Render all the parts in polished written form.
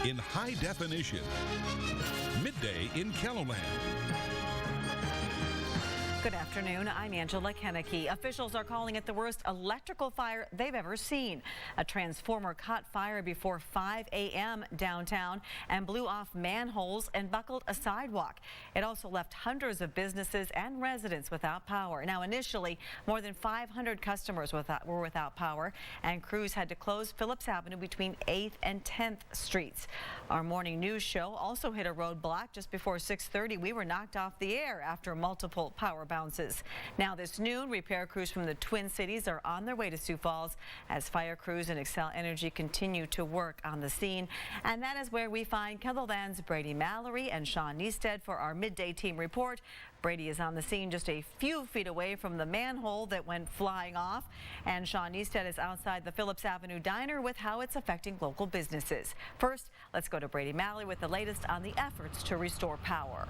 in high definition. Midday in KELOLAND. Good afternoon. I'm Angela Kennecke. Officials are calling it the worst electrical fire they've ever seen. A transformer caught fire before 5 a.m. downtown and blew off manholes and buckled a sidewalk. It also left hundreds of businesses and residents without power. Now, initially, more than 500 customers were without power, and crews had to close Phillips Avenue between 8th and 10th Streets. Our morning news show also hit a roadblock just before 6:30. We were knocked off the air after multiple power bounces. Now this noon, repair crews from the Twin Cities are on their way to Sioux Falls as fire crews and Xcel Energy continue to work on the scene. And that is where we find KELOLAND's Brady Mallory and Sean Niestead for our midday team report. Brady is on the scene just a few feet away from the manhole that went flying off. And Sean Niestead is outside the Phillips Avenue Diner with how it's affecting local businesses. First, let's go to Brady Mallory with the latest on the efforts to restore power.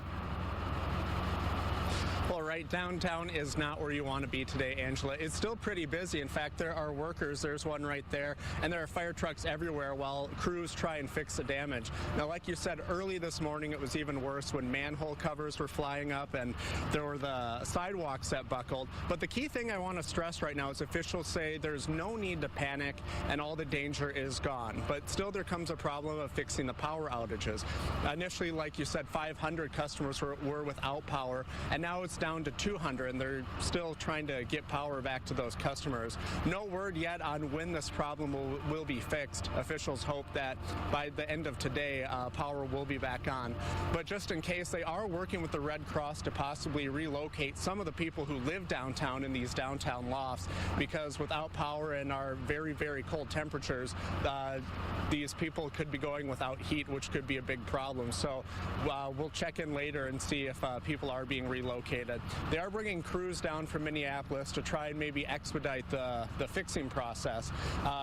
Well, right, downtown is not where you want to be today, Angela. It's still pretty busy. In fact, there are workers, there's one right there, and there are fire trucks everywhere while crews try and fix the damage. Now, like you said, early this morning it was even worse when manhole covers were flying up and there were the sidewalks that buckled. But the key thing I want to stress right now is officials say there's no need to panic and all the danger is gone. But still there comes a problem of fixing the power outages. Initially, like you said, 500 customers were without power, and now it's down to 200, and they're still trying to get power back to those customers. No word yet on when this problem will be fixed. Officials hope that by the end of today, power will be back on. But just in case, they are working with the Red Cross to possibly relocate some of the people who live downtown in these downtown lofts, because without power and our very, very cold temperatures, these people could be going without heat, which could be a big problem. So we'll check in later and see if people are being relocated. They are bringing crews down from Minneapolis to try and maybe expedite the fixing process.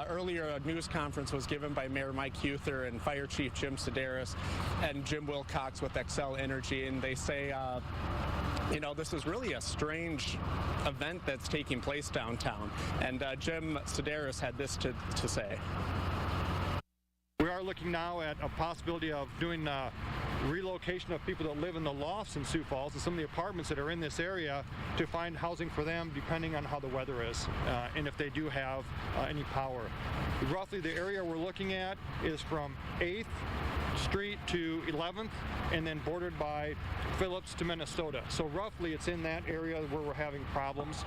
Earlier, a news conference was given by Mayor Mike Huther and Fire Chief Jim Sedaris and Jim Wilcox with Xcel Energy, and they say you know, this is really a strange event that's taking place downtown. And Jim Sedaris had this to say. We are looking now at a possibility of doing relocation of people that live in the lofts in Sioux Falls and some of the apartments that are in this area to find housing for them depending on how the weather is and if they do have any power. Roughly the area we're looking at is from 8th Street to 11th and then bordered by Phillips to Minnesota. So roughly it's in that area where we're having problems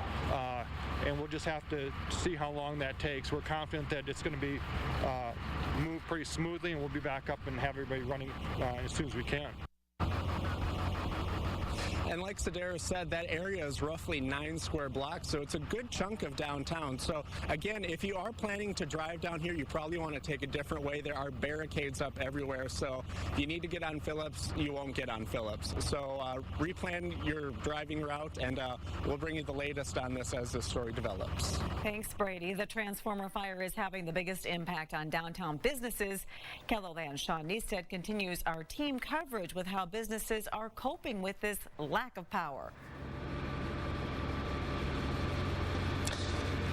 and we'll just have to see how long that takes. We're confident that it's going to be moved pretty smoothly and we'll be back up and have everybody running as soon as we can. And like Sedaris said, that area is roughly 9 square blocks, so it's a good chunk of downtown. So again, if you are planning to drive down here, you probably want to take a different way. There are barricades up everywhere, so if you need to get on Phillips, you won't get on Phillips. So replan your driving route, and we'll bring you the latest on this as the story develops. Thanks, Brady. The transformer fire is having the biggest impact on downtown businesses. KELOLAND's Sean Niestead continues our team coverage with how businesses are coping with this lack of power.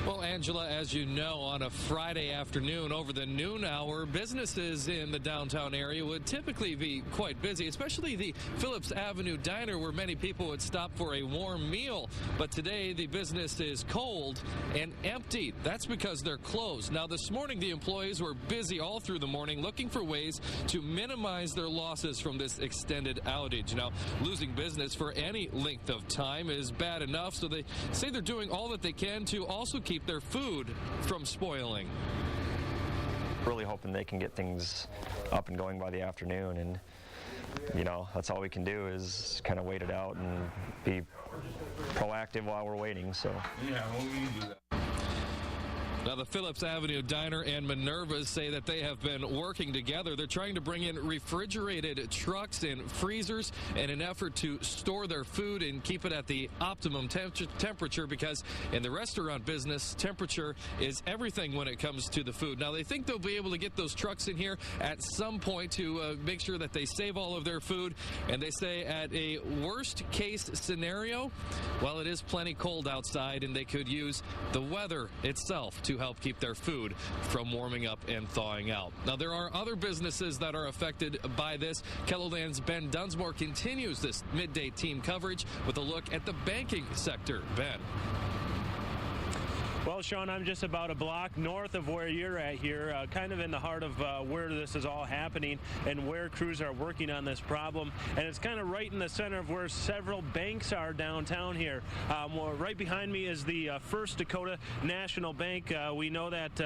Well, Angela, as you know, on a Friday afternoon over the noon hour, businesses in the downtown area would typically be quite busy, especially the Phillips Avenue Diner where many people would stop for a warm meal. But today the business is cold and empty. That's because they're closed. Now, this morning the employees were busy all through the morning looking for ways to minimize their losses from this extended outage. Now, losing business for any length of time is bad enough, so they say they're doing all that they can to also keep their food from spoiling. Really hoping they can get things up and going by the afternoon, and you know, that's all we can do is kind of wait it out and be proactive while we're waiting. So yeah, well, we do that. Now, the Phillips Avenue Diner and Minerva's say that they have been working together. They're trying to bring in refrigerated trucks and freezers in an effort to store their food and keep it at the optimum temperature, because in the restaurant business, temperature is everything when it comes to the food. Now, they think they'll be able to get those trucks in here at some point to make sure that they save all of their food. And they say at a worst case scenario, well, it is plenty cold outside and they could use the weather itself to to help keep their food from warming up and thawing out. Now, there are other businesses that are affected by this. KELOLAND's Ben Dunsmore continues this midday team coverage with a look at the banking sector. Ben. Well, Sean, I'm just about a block north of where you're at here, kind of in the heart of where this is all happening and where crews are working on this problem. And it's kind of right in the center of where several banks are downtown here. Well, right behind me is the First Dakota National Bank. We know that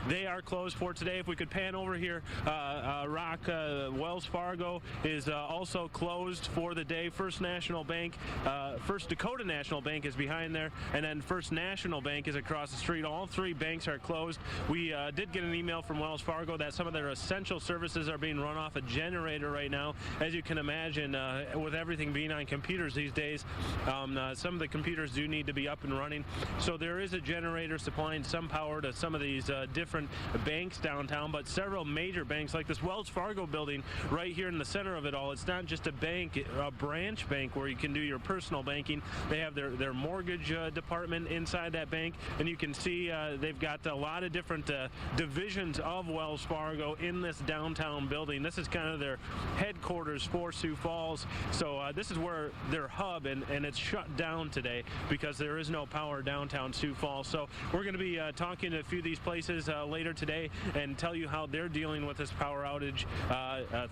they are closed for today. If we could pan over here, Wells Fargo is also closed for the day. First Dakota National Bank is behind there, and then First National Bank is across the street. All three banks are closed. We did get an email from Wells Fargo that some of their essential services are being run off a generator right now. As you can imagine, with everything being on computers these days, some of the computers do need to be up and running. So there is a generator supplying some power to some of these different banks downtown, but several major banks like this Wells Fargo building right here in the center of it all. It's not just a bank, a branch bank where you can do your personal banking. They have their mortgage department inside that bank, and you can see they've got a lot of different divisions of Wells Fargo in this downtown building. This is kind of their headquarters for Sioux Falls. So this is where their hub, and it's shut down today because there is no power downtown Sioux Falls. So we're going to be talking to a few of these places later today and tell you how they're dealing with this power outage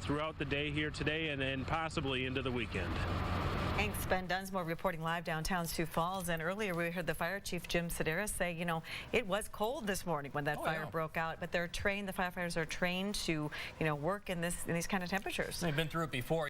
throughout the day here today and possibly into the weekend. Thanks. Ben Dunsmore reporting live downtown Sioux Falls. And earlier we heard the fire chief, Jim Sedaris, say, you know, it was cold this morning when that fire broke out, but the firefighters are trained to, work in these kind of temperatures. They've been through it before.